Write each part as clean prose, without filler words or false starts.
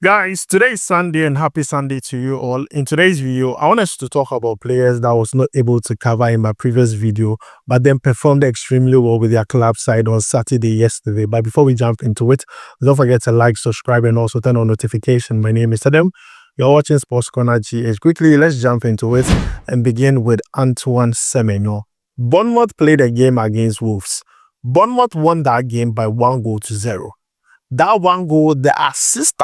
Guys, today is Sunday and happy Sunday to you all. In today's video, I want us to talk about players that I was not able to cover in my previous video, but then performed extremely well with their club side on Saturday yesterday. But before we jump into it, don't forget to like, subscribe, and also turn on notification. My name is Adam. You're watching SportsCornerGH. Quickly, let's jump into it and begin with Antoine Semenyo. Bournemouth played a game against Wolves. Bournemouth won that game by 1-0. That one goal, the assist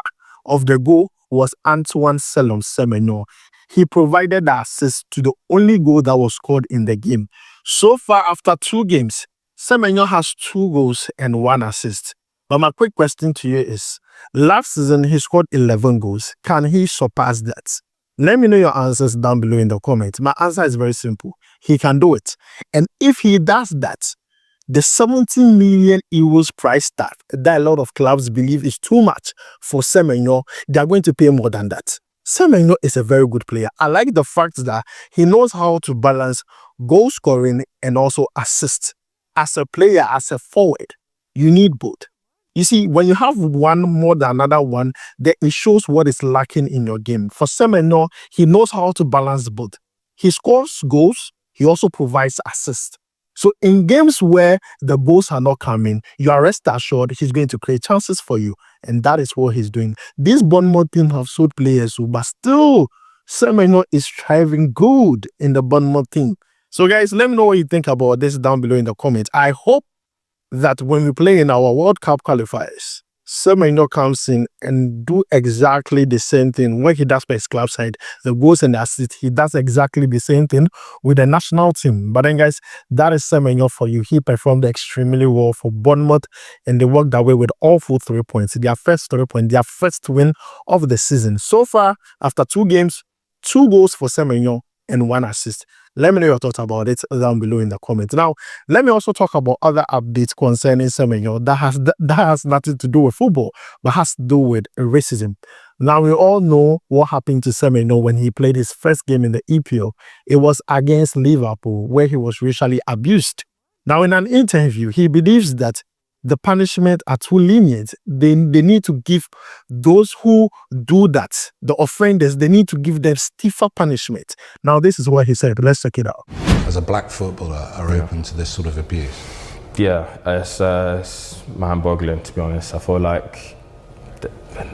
of the goal was Antoine Semenyo. He provided the assist to the only goal that was scored in the game. So far, after 2 games, Semenyo has 2 goals and 1 assist. But my quick question to you is, last season he scored 11 goals. Can he surpass that? Let me know your answers down below in the comments. My answer is very simple. He can do it. And if he does that, the 17 million euros price tag that a lot of clubs believe is too much for Semenyo, they are going to pay more than that. Semenyo is a very good player. I like the fact that he knows how to balance goal scoring and also assist. As a player, as a forward, you need both. You see, when you have one more than another one, then it shows what is lacking in your game. For Semenyo, he knows how to balance both. He scores goals, he also provides assists. So in games where the goals are not coming, you are rest assured he's going to create chances for you. And that is what he's doing. This Bournemouth team have sold players, but still, Semenyo is thriving good in the Bournemouth team. So guys, let me know what you think about this down below in the comments. I hope that when we play in our World Cup qualifiers, Semenyo comes in and do exactly the same thing when he does for his club side, the goals and the assists. He does exactly the same thing with the national team. But then, guys, that is Semenyo for you. He performed extremely well for Bournemouth, and they worked away with all full 3 points. Their first 3 points, their first win of the season. So far, after 2 games, 2 goals for Semenyo and 1 assist. Let me know your thoughts about it down below in the comments. Now, let me also talk about other updates concerning Semenyo that has nothing to do with football, but has to do with racism. Now, we all know what happened to Semenyo when he played his first game in the EPL. It was against Liverpool, where he was racially abused. Now, in an interview, he believes that the punishment are too lenient. They need to give those who do that, the offenders, they need to give them stiffer punishment. Now, this is what he said. Let's check it out. As a black footballer, are open to this sort of abuse? Yeah, it's mind-boggling, to be honest. I feel like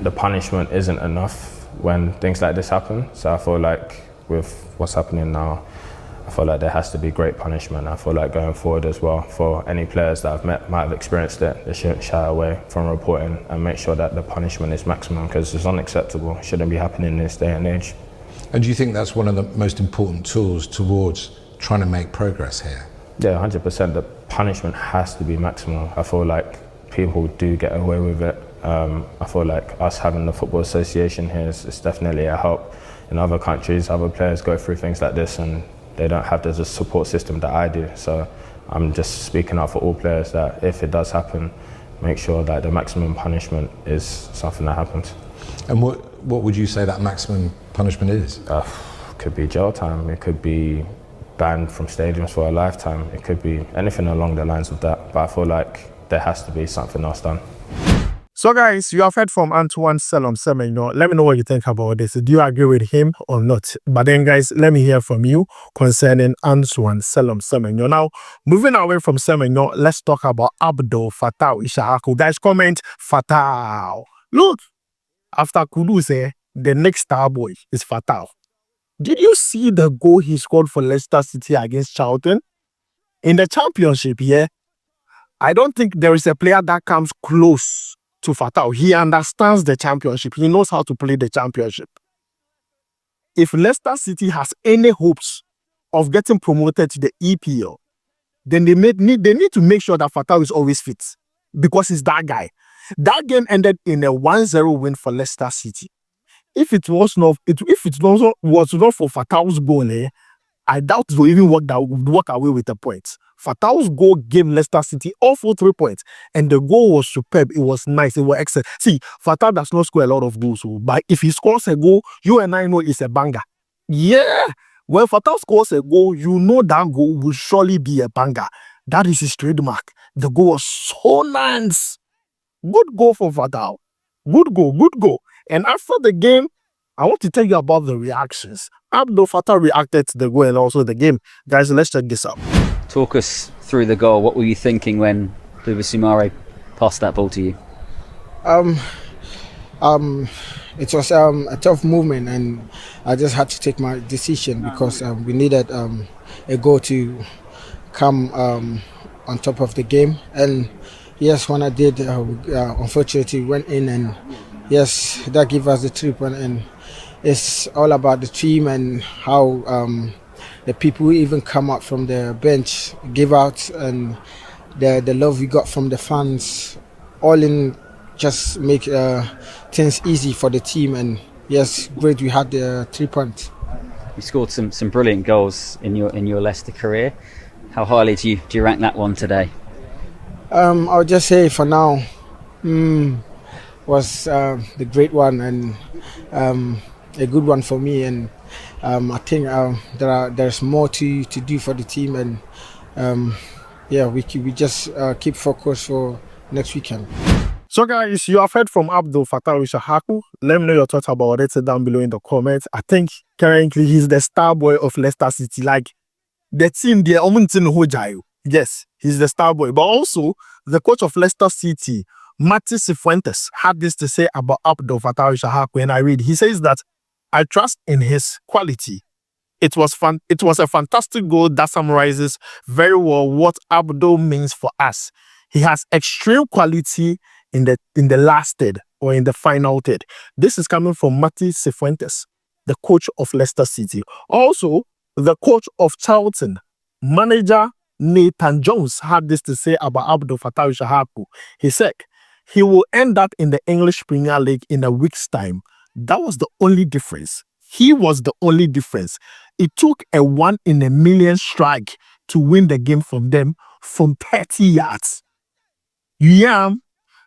the punishment isn't enough when things like this happen. So I feel like with what's happening now, I feel like there has to be great punishment. I feel like going forward as well, for any players that I've met might have experienced it, they shouldn't shy away from reporting and make sure that the punishment is maximum, because it's unacceptable. It shouldn't be happening in this day and age. And do you think that's one of the most important tools towards trying to make progress here? Yeah, 100%. The punishment has to be maximum. I feel like people do get away with it. I feel like us having the Football Association here is definitely a help. In other countries, other players go through things like this and they don't have the support system that I do. So I'm just speaking out for all players that if it does happen, make sure that the maximum punishment is something that happens. And what would you say that maximum punishment is? Could be jail time, it could be banned from stadiums for a lifetime, it could be anything along the lines of that. But I feel like there has to be something else done. So guys, you have heard from Antoine Semenyo. Let me know what you think about this. Do you agree with him or not? But then guys, let me hear from you concerning Antoine Semenyo. Now, moving away from Semenyo, let's talk about Abdul Fatawu, issahaku. Guys, comment Fatawu. Look, after Kudus, the next star boy is Fatawu. Did you see the goal he scored for Leicester City against Charlton? In the championship, yeah, I don't think there is a player that comes close to Fatawu. He understands the championship. He knows how to play the championship. If Leicester City has any hopes of getting promoted to the EPL, then they need to make sure that Fatawu is always fit, because he's that guy. That game ended in a 1-0 win for Leicester City. If it was not for Fatawu's goal, I doubt they will even walk away with a point. Fatawu's goal gave Leicester City all full 3 points, and the goal was superb. It was nice. It was excellent. See, Fatawu does not score a lot of goals, but if he scores a goal, you and I know it's a banger. Yeah, when Fatawu scores a goal, you know that goal will surely be a banger. That is his trademark. The goal was so nice. Good goal for Fatawu. Good goal, good goal. And after the game, I want to tell you about the reactions. Abdul Fatawu reacted to the goal and also the game. Guys, let's check this out. Talk us through the goal. What were you thinking when Soumaré passed that ball to you? It was a tough movement, and I just had to take my decision because we needed a goal to come on top of the game. And yes, when I did, unfortunately went in, and yes, that gave us the 3 points. And it's all about the team and how the people who even come out from the bench give out, and the love we got from the fans, all in just make things easy for the team. And yes, great, we had the 3 points. You scored some brilliant goals in your Leicester career. How highly do you rank that one today? I'll just say for now, was the great one, and a good one for me. And I think there's more to do for the team, and we just keep focused for next weekend. So guys, you have heard from Abdul Fatawu Issahaku. Let me know your thoughts about it down below in the comments. I think currently he's the star boy of Leicester City. Like, the team there, yes, he's the star boy. But also, the coach of Leicester City, Cifuentes, had this to say about Abdul Fatawu Issahaku, and I read. He says that, I trust in his quality. It was a fantastic goal that summarizes very well what Abdul means for us. He has extreme quality in the last third or in the final third. This is coming from Cifuentes, the coach of Leicester City. Also, the coach of Charlton, manager Nathan Jones, had this to say about Abdul Fatawu Issahaku. He said, he will end up in the English Premier League in a week's time. That was the only difference. He was the only difference. It took a 1 in a million strike to win the game from them from 30 yards. Yeah.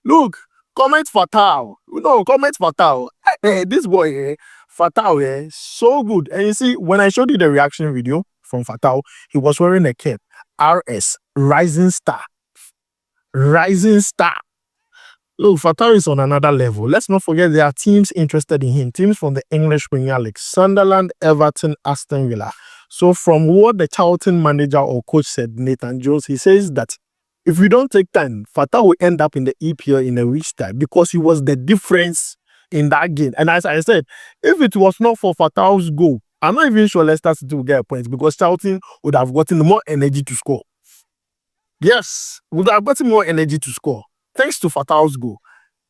Look, comment Fatawu. No, comment Fatawu. Hey, this boy, Fatawu, so good. And you see, when I showed you the reaction video from Fatawu, he was wearing a cap. RS, Rising Star. Rising Star. Look, Fatawu is on another level. Let's not forget there are teams interested in him. Teams from the English Premier League. Sunderland, Everton, Aston Villa. So from what the Charlton manager or coach said, Nathan Jones, he says that if we don't take time, Fatawu will end up in the EPL in a week's time because he was the difference in that game. And as I said, if it was not for Fatawu's goal, I'm not even sure Leicester City will get a point because Charlton would have gotten more energy to score. Yes, would have gotten more energy to score thanks to Fatawu's goal.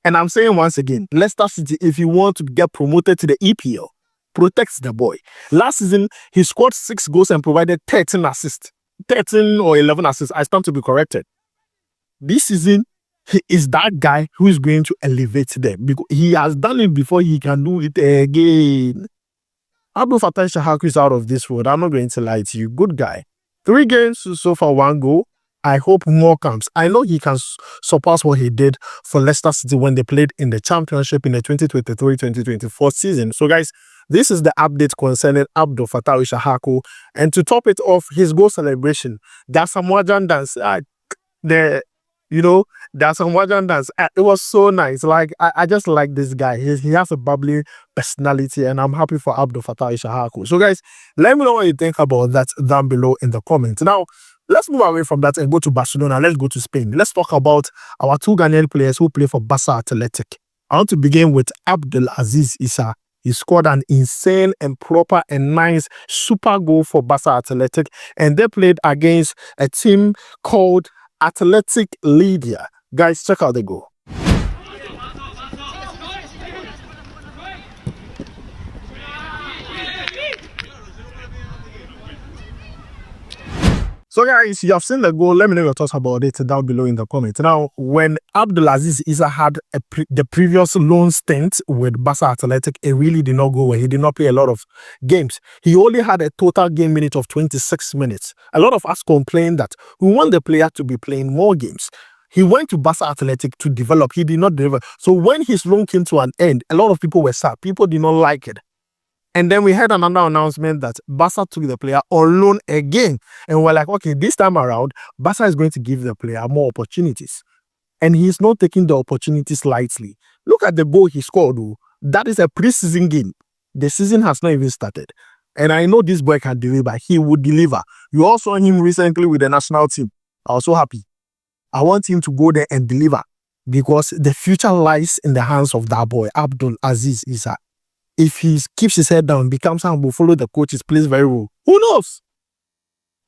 And I'm saying once again, Leicester City, if you want to get promoted to the EPL, protect the boy. Last season, he scored 6 goals and provided 13 assists. 13 or 11 assists. I stand to be corrected. This season, he is that guy who is going to elevate them because he has done it before. He can do it again. Abdul Fatawu Issahaku is out of this world. I'm not going to lie to you. Good guy. 3 games so far, 1 goal. I hope more comes. I know he can surpass what he did for Leicester City when they played in the Championship in the 2023-2024 season. So guys, this is the update concerning Abdul Fatawu Issahaku. And to top it off, his goal celebration, there's some Wajan dance. There's some Wajan dance. It was so nice. Like, I just like this guy. He has a bubbly personality, and I'm happy for Abdul Fatawu Issahaku. So guys, let me know what you think about that down below in the comments. Now, let's move away from that and go to Barcelona. Let's go to Spain. Let's talk about our 2 Ghanaian players who play for Barca Athletic. I want to begin with Aziz Issah. He scored an insane and proper and nice super goal for Barca Athletic, and they played against a team called Athletic Lydia. Guys, check out the goal. So guys, you have seen the goal. Let me know your thoughts about it down below in the comments. Now, when Aziz Issah had the previous loan stint with Barca Athletic, it really did not go well. He did not play a lot of games. He only had a total game minute of 26 minutes. A lot of us complained that we want the player to be playing more games. He went to Barca Athletic to develop. He did not deliver. So when his loan came to an end, a lot of people were sad. People did not like it. And then we had another announcement that Barca took the player on loan again. And we're like, okay, this time around, Barca is going to give the player more opportunities. And he's not taking the opportunities lightly. Look at the goal he scored, though. That is a preseason game. The season has not even started. And I know this boy can deliver. He would deliver. You also saw him recently with the national team. I was so happy. I want him to go there and deliver because the future lies in the hands of that boy, Abdul Aziz Issa. If he keeps his head down, becomes humble, follow the coaches, plays very well. Who knows?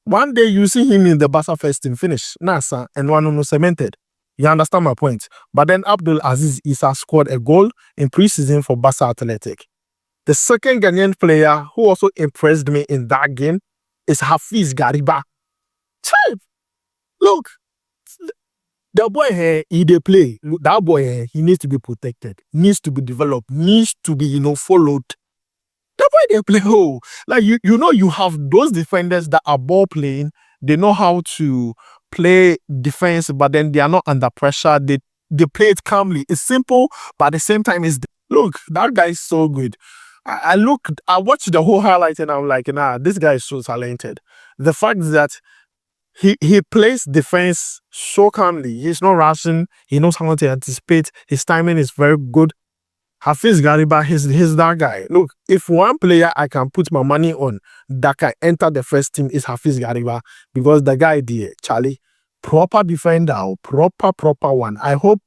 One day you see him in the Barca first team finish, Nasa and one no cemented. You understand my point? But then Abdul Aziz Issa scored a goal in preseason for Barca Athletic. The second Ghanaian player who also impressed me in that game is Hafiz Gariba. Look, the boy here, he dey play. Look, that boy here, he needs to be protected, needs to be developed, needs to be, followed. The boy they play, like you have those defenders that are ball playing. They know how to play defense, but then they are not under pressure. They play it calmly. It's simple, but at the same time, look, that guy is so good. I watched the whole highlight and I'm like, nah, this guy is so talented. The fact that he plays defense so calmly. He's not rushing. He knows how to anticipate. His timing is very good. Hafiz Gariba, he's that guy. Look, if one player I can put my money on that can enter the first team is Hafiz Gariba, because the guy there, Charlie, proper defender, proper one. I hope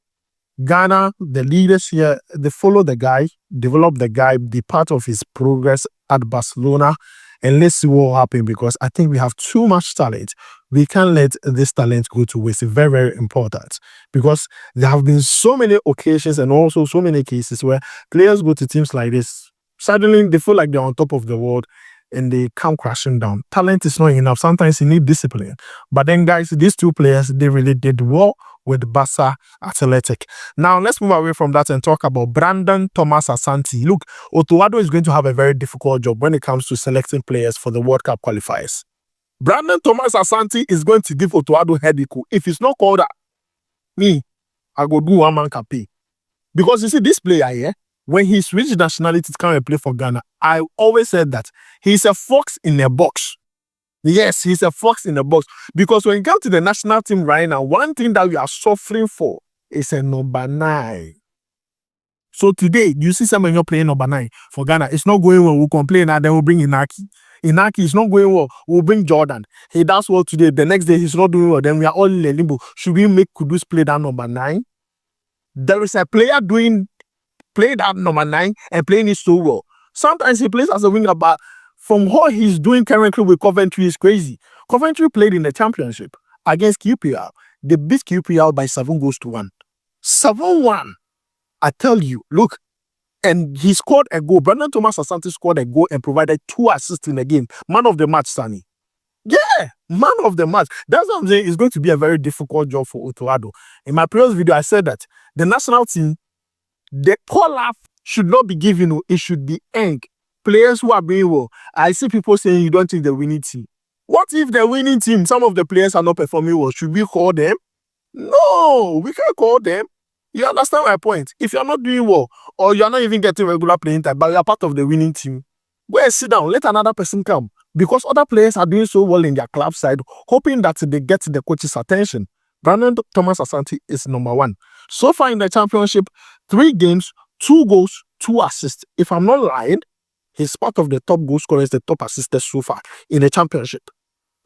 Ghana, the leaders here, they follow the guy, develop the guy, be part of his progress at Barcelona, and let's see what will happen, because I think we have too much talent. We can't let this talent go to waste. It's very, very important, because there have been so many occasions and also so many cases where players go to teams like this. Suddenly, they feel like they're on top of the world and they come crashing down. Talent is not enough. Sometimes you need discipline. But then, guys, these two players, they really did well with Barca Athletic. Now, let's move away from that and talk about Brandon Thomas-Asante. Look, Otuado is going to have a very difficult job when it comes to selecting players for the World Cup qualifiers. Brandon Thomas-Asante is going to give Otuado headache. If it's not called that, me, I go do one man campaign. Because you see, this player here, when he switched nationality to come and play for Ghana, I always said that he's a fox in a box. Yes, he's a fox in a box. Because when you come to the national team right now, one thing that we are suffering for is a number 9. So today, you see Semenyo playing number 9 for Ghana. It's not going well. We'll complain and then we'll bring Inaki. Inaki is not going well. We'll bring Jordan. He does well today. The next day, he's not doing well. Then we are all in a limbo. Should we make Kudus play that number 9? There is a player play that number 9 and playing it so well. Sometimes he plays as a winger, but from what he's doing currently with Coventry is crazy. Coventry played in the championship against QPR. They beat QPR by 7-1. 7-1. I tell you, look, and he scored a goal. Brandon Thomas-Asante scored a goal and provided 2 assists in the game. Man of the match, Sonny. Yeah, man of the match. That's what I'm saying. It's going to be a very difficult job for Otuado. In my previous video, I said that the national team, the call-up should not be given. It should be earned. Players who are doing well. I see people saying you don't think the winning team. What if the winning team, some of the players are not performing well? Should we call them? No, we can't call them. You understand my point? If you're not doing well, or you're not even getting regular playing time, but you're part of the winning team, go and sit down, let another person come. Because other players are doing so well in their club side, hoping that they get the coach's attention. Brandon Thomas-Asante is number 1. So far in the championship, 3 games, 2 goals, 2 assists. If I'm not lying, he's part of the top goal scorers, the top assisters so far in the championship.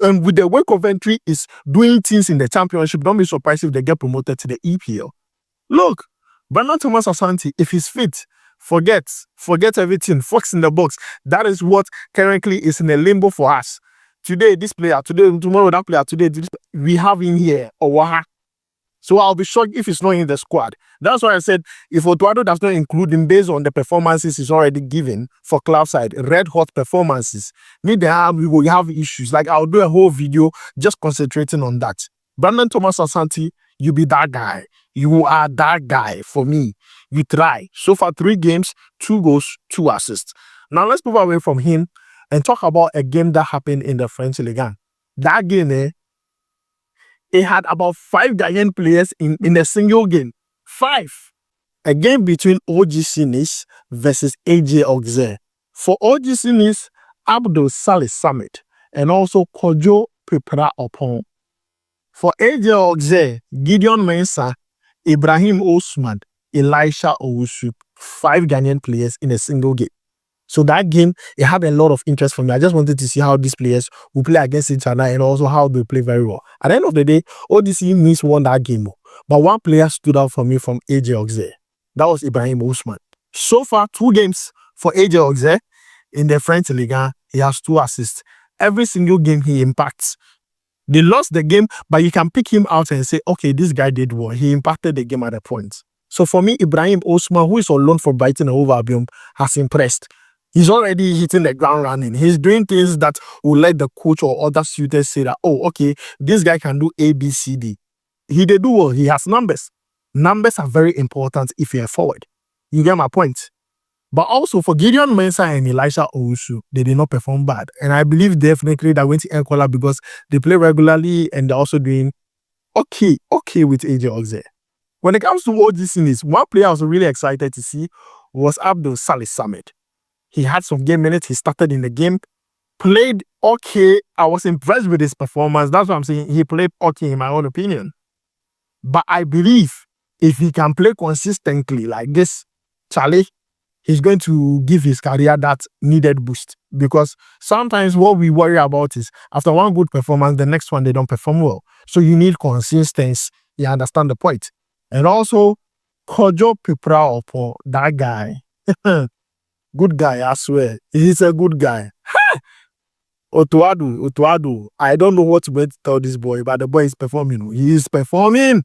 And with the way Coventry is doing things in the championship, don't be surprised if they get promoted to the EPL. Look, Brandon Thomas-Asante, if he's fit, forget everything. Fox in the box. That is what currently is in a limbo for us. Today, this player, tomorrow, that player, today, we have in here, Owaha. So I'll be shocked if it's not in the squad. That's why I said, if Otuado does not include him based on the performances he's already given for club side, red hot performances, we will have issues. Like, I'll do a whole video just concentrating on that. Brandon Thomas-Asante, you be that guy. You are that guy for me. You try. So far, 3 games, 2 goals, 2 assists. Now, let's move away from him and talk about a game that happened in the French Ligue 1. That game, it had about 5 Ghanaian players in a single game. 5. A game between OGC Nice versus AJ Auxerre. For OGC Nice, Abdul Samed and also Kojo Pepra Opon. For AJ Auxerre, Gideon Mensah, Ibrahim Osman, Elisha Owusu, 5 Ghanaian players in a single game. So that game, it had a lot of interest for me. I just wanted to see how these players will play against each other and also how they play very well. At the end of the day, OGC Nice won that game. But one player stood out for me from AJ Auxerre. That was Ibrahim Osman. So far, 2 games for AJ Auxerre in the French Ligue. He has 2 assists. Every single game he impacts. They lost the game, but you can pick him out and say, okay, this guy did well. He impacted the game at a point. So for me, Ibrahim Osman, who is on loan for Brighton and Hove Albion, has impressed. He's already hitting the ground running. He's doing things that will let the coach or other suitors say that, oh, okay, this guy can do A, B, C, D. He did do well. He has numbers. Numbers are very important if you're forward. You get my point? But also for Gideon Mensah and Elisha Owusu, they did not perform bad. And I believe definitely they're going to Enkola because they play regularly and they're also doing okay with AJ Auxerre. When it comes to OGC Nice, one player I was really excited to see was Abdul Fatawu. He had some game minutes. He started in the game, played okay. I was impressed with his performance. That's what I'm saying. He played okay in my own opinion. But I believe if he can play consistently like this, Charlie, he's going to give his career that needed boost. Because sometimes what we worry about is after one good performance, the next one, they don't perform well. So you need consistency. You understand the point. And also, Kojo Pipra Opo, that guy. Good guy, I swear. He's a good guy. Otuadu. I don't know what to tell this boy, but the boy is performing. He is performing.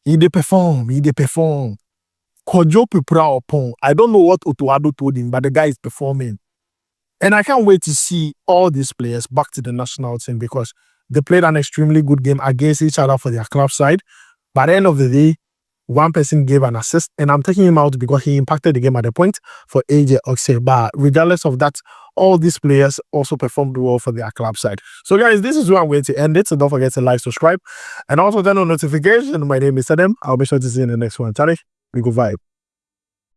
He dey perform. Kojo Pipra Opon. I don't know what Otuadu told him, but the guy is performing. And I can't wait to see all these players back to the national team because they played an extremely good game against each other for their club side. By the end of the day, one person gave an assist, and I'm taking him out because he impacted the game at the point for AJ Auxerre. But regardless of that, all these players also performed well for their club side. So guys, this is where I'm going to end it. So don't forget to like, subscribe, and also turn on notification. My name is Adam. I'll be sure to see you in the next one. Charlie, we go vibe.